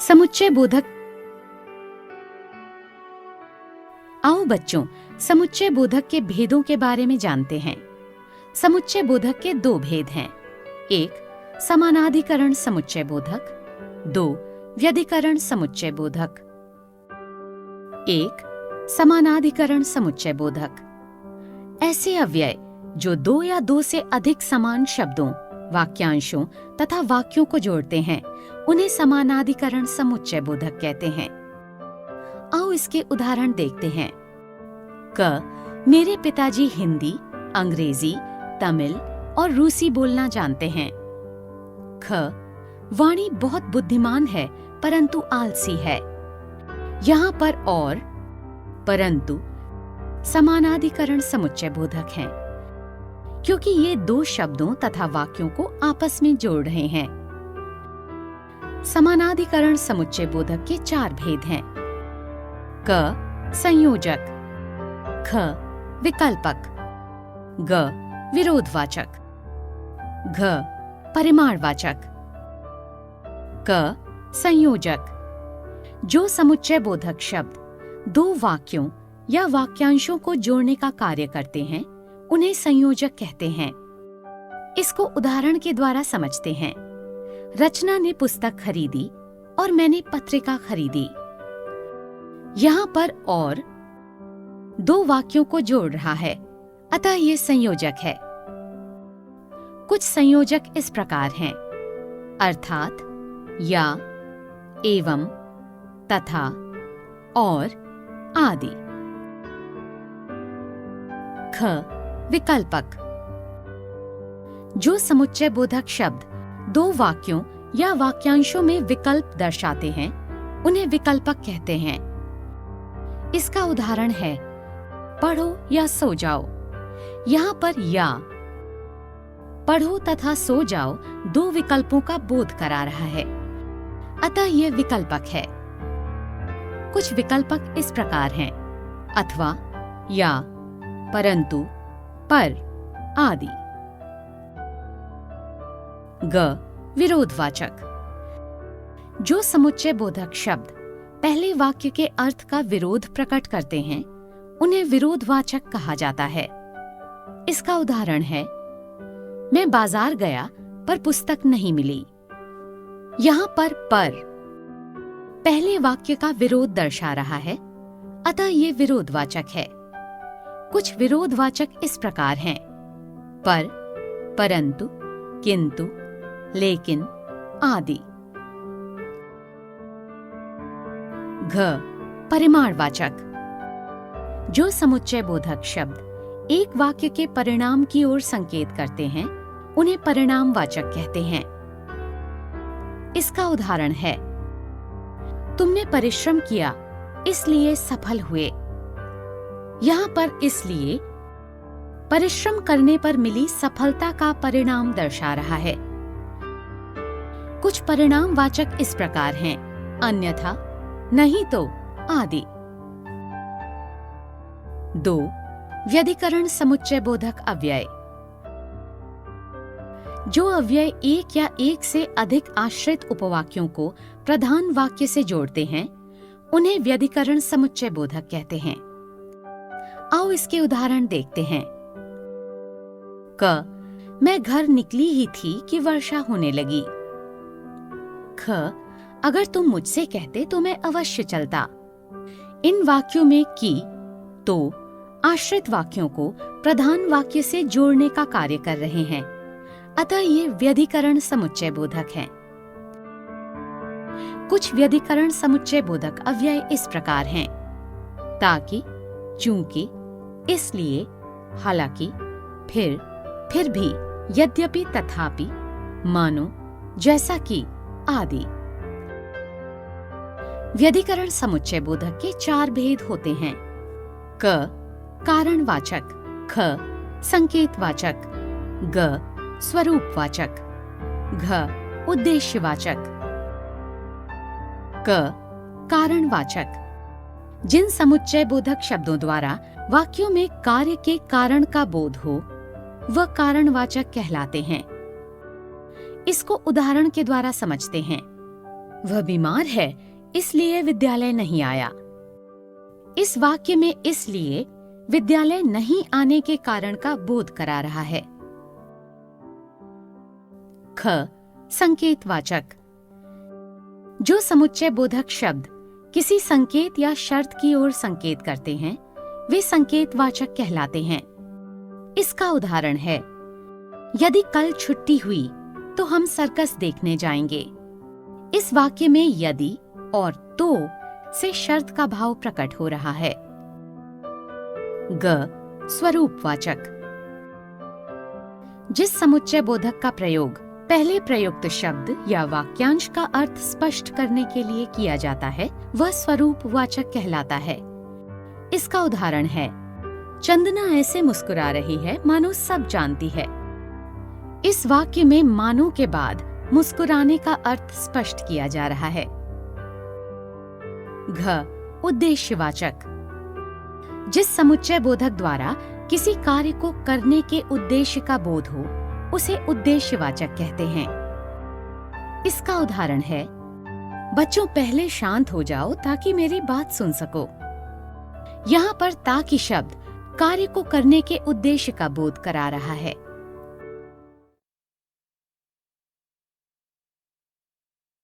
समुच्चय बोधक। आओ बच्चों, समुच्चय बोधक के भेदों के बारे में जानते हैं। समुच्चय बोधक के दो भेद हैं। एक समानाधिकरण समुच्चय बोधक, दो व्यधिकरण समुच्चय बोधक। एक समानाधिकरण समुच्चय बोधक ऐसे अव्यय जो दो या दो से अधिक समान शब्दों, वाक्यांशों तथा वाक्यों को जोड़ते हैं, उन्हें समानाधिकरण समुच्चय बोधक कहते हैं। आओ इसके उदाहरण देखते हैं। क मेरे पिताजी हिंदी, अंग्रेजी, तमिल और रूसी बोलना जानते हैं। ख वाणी बहुत बुद्धिमान है परंतु आलसी है। यहाँ पर और, परंतु समानाधिकरण समुच्चय बोधक हैं, क्योंकि ये दो शब्दों तथा वाक्यों को आपस में जोड़ रहे हैं। समानाधिकरण समुच्चय बोधक के चार भेद हैं। क संयोजक, ख विकल्पक, ग विरोधवाचक, घ परिमाणवाचक। क संयोजक जो समुच्चय बोधक शब्द दो वाक्यों या वाक्यांशों को जोड़ने का कार्य करते हैं, उन्हें संयोजक कहते हैं। इसको उदाहरण के द्वारा समझते हैं। रचना ने पुस्तक खरीदी और मैंने पत्रिका खरीदी। यहाँ पर और दो वाक्यों को जोड़ रहा है, अतः ये संयोजक है। कुछ संयोजक इस प्रकार हैं, अर्थात, या, एवं, तथा, और, आदि। ख विकल्पक जो समुच्चय बोधक शब्द दो वाक्यों या वाक्यांशों में विकल्प दर्शाते हैं, उन्हें विकल्पक कहते हैं। इसका उदाहरण है पढ़ो या सो जाओ। यहाँ पर या, पढ़ो तथा सो जाओ दो विकल्पों का बोध करा रहा है, अतः यह विकल्पक है। कुछ विकल्पक इस प्रकार हैं, अथवा, या, परंतु, पर, आदि। ग विरोधवाचक जो समुच्चय बोधक शब्द पहले वाक्य के अर्थ का विरोध प्रकट करते हैं, उन्हें विरोधवाचक कहा जाता है। इसका उदाहरण है मैं बाजार गया पर पुस्तक नहीं मिली। यहाँ पर पहले वाक्य का विरोध दर्शा रहा है, अतः ये विरोधवाचक है। कुछ विरोधवाचक इस प्रकार हैं, पर, परंतु, किंतु, लेकिन, आदि। घ परिमाणवाचक जो समुच्चय बोधक शब्द एक वाक्य के परिणाम की ओर संकेत करते हैं, उन्हें परिणामवाचक कहते हैं। इसका उदाहरण है तुमने परिश्रम किया इसलिए सफल हुए। यहाँ पर इसलिए परिश्रम करने पर मिली सफलता का परिणाम दर्शा रहा है। कुछ परिणामवाचक इस प्रकार हैं, अन्यथा, नहीं तो, आदि। दो व्यधिकरण समुच्चय बोधक अव्यय जो अव्यय एक या एक से अधिक आश्रित उपवाक्यों को प्रधान वाक्य से जोड़ते हैं, उन्हें व्यधिकरण समुच्चय बोधक कहते हैं। आओ इसके उदाहरण देखते हैं। क मैं घर निकली ही थी कि वर्षा होने लगी। ख अगर तुम मुझसे कहते तो मैं अवश्य चलता। इन वाक्यों में की, तो आश्रित वाक्यों को प्रधान वाक्य से जोड़ने का कार्य कर रहे हैं, अतः ये व्यधिकरण समुच्चय बोधक हैं। कुछ व्यधिकरण समुच्चय बोधक अव्यय इस प्रकार हैं, ताकि, चूंकि, इसलिए, हालांकि, फिर भी, यद्यपि, तथापि, मानो, जैसा कि, आदि। व्यधिकरण समुच्चय बोधक के चार भेद होते हैं। क कारणवाचक, ख संकेतवाचक, ग स्वरूपवाचक, घ उद्देश्यवाचक। क कारणवाचक जिन समुच्चय बोधक शब्दों द्वारा वाक्यों में कार्य के कारण का बोध हो, वह कारणवाचक कहलाते हैं। इसको उदाहरण के द्वारा समझते हैं। वह बीमार है इसलिए विद्यालय नहीं आया। इस वाक्य में इसलिए विद्यालय नहीं आने के कारण का बोध करा रहा है। ख, संकेतवाचक। जो समुच्चय बोधक शब्द किसी संकेत या शर्त की ओर संकेत करते हैं, वे संकेतवाचक कहलाते हैं। इसका उदाहरण है, यदि कल छुट्टी हुई तो हम सर्कस देखने जाएंगे। इस वाक्य में यदि और तो से शर्त का भाव प्रकट हो रहा है। ग, स्वरूपवाचक। जिस समुच्चय बोधक का प्रयोग पहले प्रयुक्त शब्द या वाक्यांश का अर्थ स्पष्ट करने के लिए किया जाता है, वह स्वरूपवाचक कहलाता है। इसका उदाहरण है, चंदना ऐसे मुस्कुरा रही है मानो सब जानती है। इस वाक्य में मानो के बाद मुस्कुराने का अर्थ स्पष्ट किया जा रहा है। घ, उद्देश्यवाचक। जिस समुच्चय बोधक द्वारा किसी कार्य को करने के उद्देश्य का बोध हो, उसे उद्देश्यवाचक कहते हैं। इसका उदाहरण है, बच्चों पहले शांत हो जाओ ताकि मेरी बात सुन सको। यहाँ पर ताकि शब्द कार्य को करने के उद्देश्य का बोध करा रहा है।